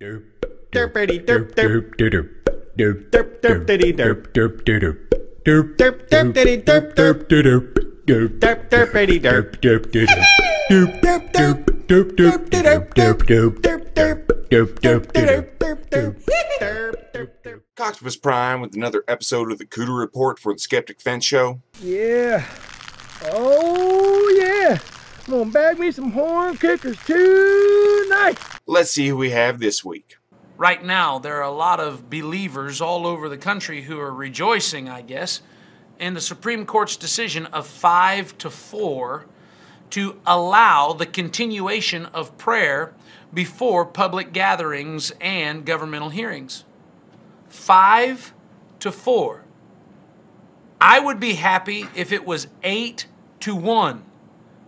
Derpity derp derp derp derp derp derpity derp derp derp derp derp derpity derp derp derp derp derp derpity derp derp derp derp derp derp derp derp derp derp derp derp derp derp. Octopus Prime with another episode of the Cooter Report for the Skeptic Fence Show. Yeah. Oh, yeah. I'm gonna bag me some horn cookers tonight. Let's see who we have this week. Right now, there are a lot of believers all over the country who are rejoicing, I guess, in the Supreme Court's decision of 5-4 to allow the continuation of prayer before public gatherings and governmental hearings. 5-4. I would be happy if it was 8-1,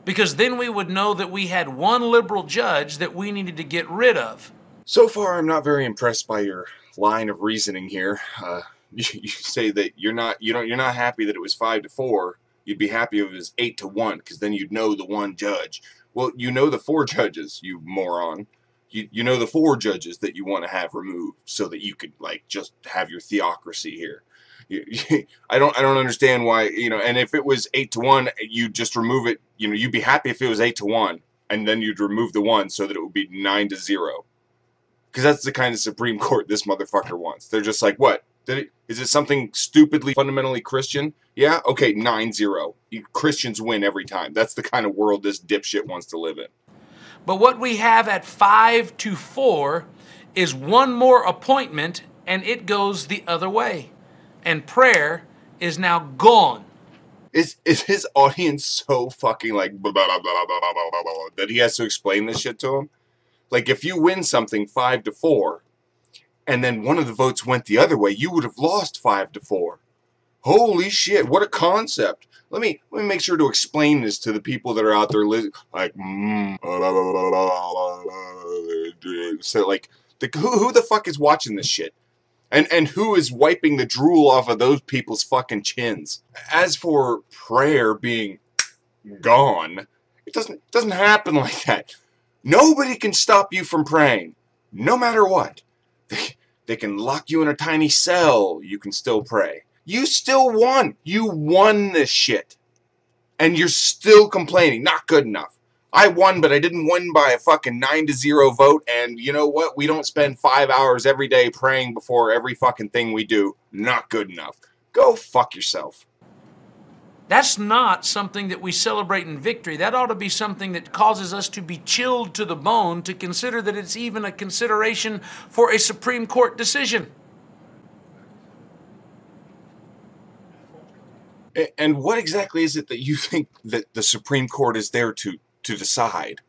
because then we would know that we had one liberal judge that we needed to get rid of. So far, I'm not very impressed by your line of reasoning here. You say that you're not happy that it was 5-4. You'd be happy if it was 8-1, because then you'd know the one judge. Well, you know the four judges, you moron. You know the four judges that you want to have removed so that you could just have your theocracy here. I don't understand why, and if it was 8-1, you just remove it. You'd be happy if it was 8-1, and then you'd remove the one so that it would be 9-0. Because that's the kind of Supreme Court this motherfucker wants. They're just like, what? Is it something stupidly, fundamentally Christian? Yeah? Okay, 9-0. Christians win every time. That's the kind of world this dipshit wants to live in. But what we have at 5-4 is one more appointment, and it goes the other way. And prayer is now gone. Is his audience so fucking blah, blah, blah, blah, blah, blah, blah, blah, that he has to explain this shit to them? Like, if you win something 5-4, and then one of the votes went the other way, you would have lost 5-4. Holy shit, what a concept. Let me make sure to explain this to the people that are out there so who the fuck is watching this shit? And who is wiping the drool off of those people's fucking chins? As for prayer being gone, it doesn't happen like that. Nobody can stop you from praying, no matter what. They can lock you in a tiny cell. You can still pray. You still won. You won this shit. And you're still complaining. Not good enough. I won, but I didn't win by a fucking 9-0 vote. And you know what? We don't spend 5 hours every day praying before every fucking thing we do. Not good enough. Go fuck yourself. That's not something that we celebrate in victory. That ought to be something that causes us to be chilled to the bone to consider that it's even a consideration for a Supreme Court decision. And what exactly is it that you think that the Supreme Court is there to decide?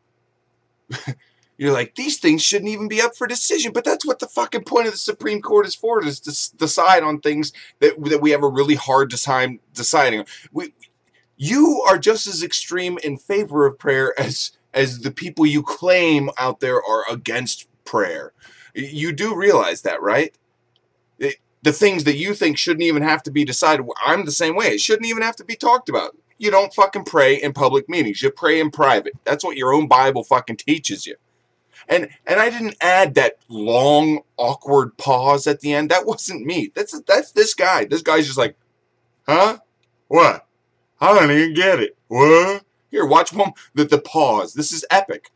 You're like, these things shouldn't even be up for decision, but that's what the fucking point of the Supreme Court is for, is to decide on things that we have a really hard time deciding on. You are just as extreme in favor of prayer as the people you claim out there are against prayer. You do realize that, right? The things that you think shouldn't even have to be decided, I'm the same way. It shouldn't even have to be talked about. You don't fucking pray in public meetings. You pray in private. That's what your own Bible fucking teaches you. And I didn't add that long, awkward pause at the end. That wasn't me. That's this guy. This guy's just like, huh? What? I don't even get it. What? Here, watch the pause. This is epic.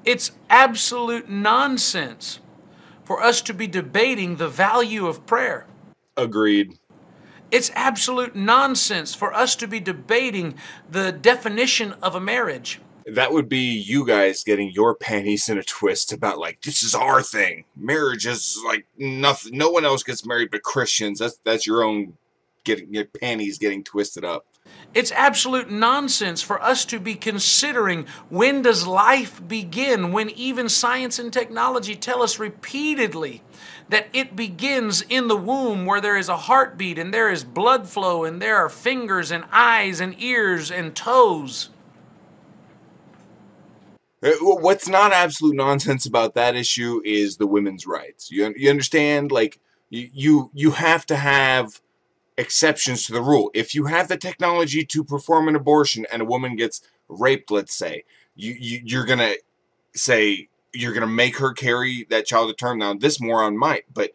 It's absolute nonsense for us to be debating the value of prayer. Agreed. It's absolute nonsense for us to be debating the definition of a marriage. That would be you guys getting your panties in a twist about, this is our thing. Marriage is nothing. No one else gets married but Christians. That's your own getting your panties getting twisted up. It's absolute nonsense for us to be considering when does life begin, when even science and technology tell us repeatedly that it begins in the womb, where there is a heartbeat and there is blood flow and there are fingers and eyes and ears and toes. What's not absolute nonsense about that issue is the women's rights. You understand? You have to have exceptions to the rule. If you have the technology to perform an abortion and a woman gets raped, let's say, you're gonna say you're gonna make her carry that child to term. Now, this moron might, but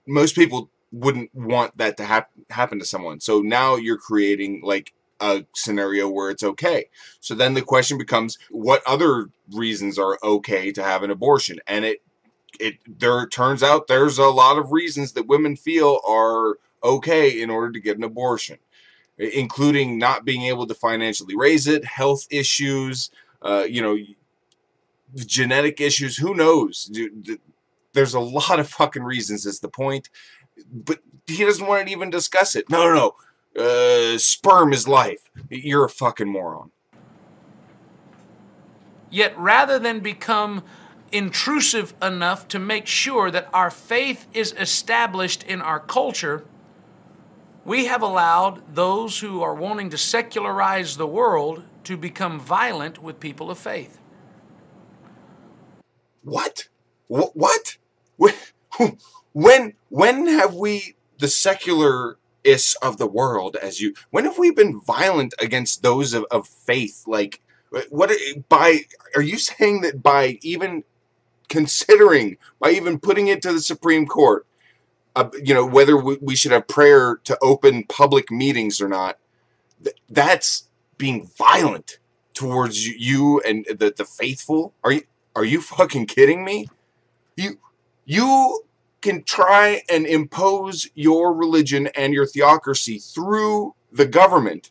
most people wouldn't want that to happen to someone. So now you're creating like a scenario where it's okay. So then the question becomes, what other reasons are okay to have an abortion? And there turns out there's a lot of reasons that women feel are okay in order to get an abortion, including not being able to financially raise it, health issues, genetic issues. Who knows? There's a lot of fucking reasons is the point, but he doesn't want to even discuss it. No. Sperm is life. You're a fucking moron. Yet rather than become intrusive enough to make sure that our faith is established in our culture, we have allowed those who are wanting to secularize the world to become violent with people of faith. What? What? When have we, the secularists of the world, when have we been violent against those of faith? Like, are you saying that by even considering, by even putting it to the Supreme Court, whether we should have prayer to open public meetings or not, that's being violent towards you and the faithful? Are you fucking kidding me? You can try and impose your religion and your theocracy through the government,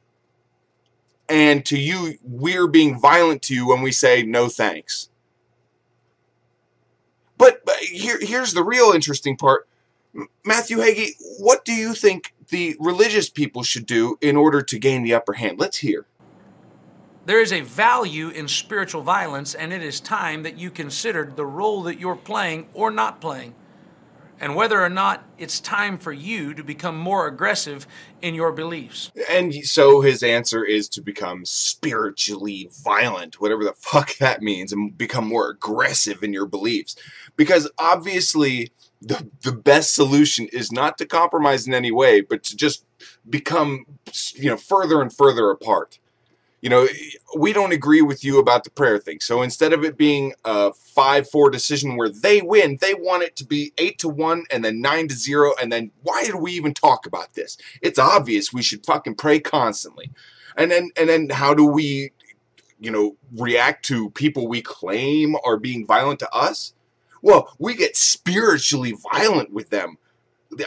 and to you, we're being violent to you when we say no thanks. But here's the real interesting part. Matthew Hagee, what do you think the religious people should do in order to gain the upper hand? Let's hear. There is a value in spiritual violence, and it is time that you considered the role that you're playing or not playing, and whether or not it's time for you to become more aggressive in your beliefs. And so his answer is to become spiritually violent, whatever the fuck that means, and become more aggressive in your beliefs. Because obviously the best solution is not to compromise in any way, but to just become, further and further apart. We don't agree with you about the prayer thing. So instead of it being a 5-4 decision where they win, they want it to be 8-1 and then 9-0. And then why did we even talk about this? It's obvious we should fucking pray constantly. And then how do we, react to people we claim are being violent to us? Well, we get spiritually violent with them.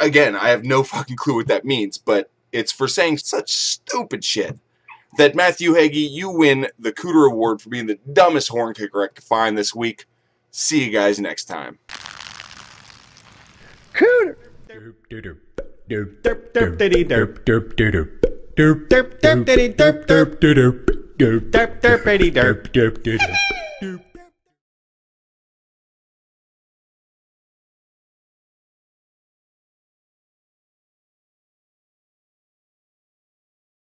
Again, I have no fucking clue what that means, but it's for saying such stupid shit. That Matthew Hagee, you win the Cooter Award for being the dumbest horn kicker I could find this week. See you guys next time. Cooter! Derp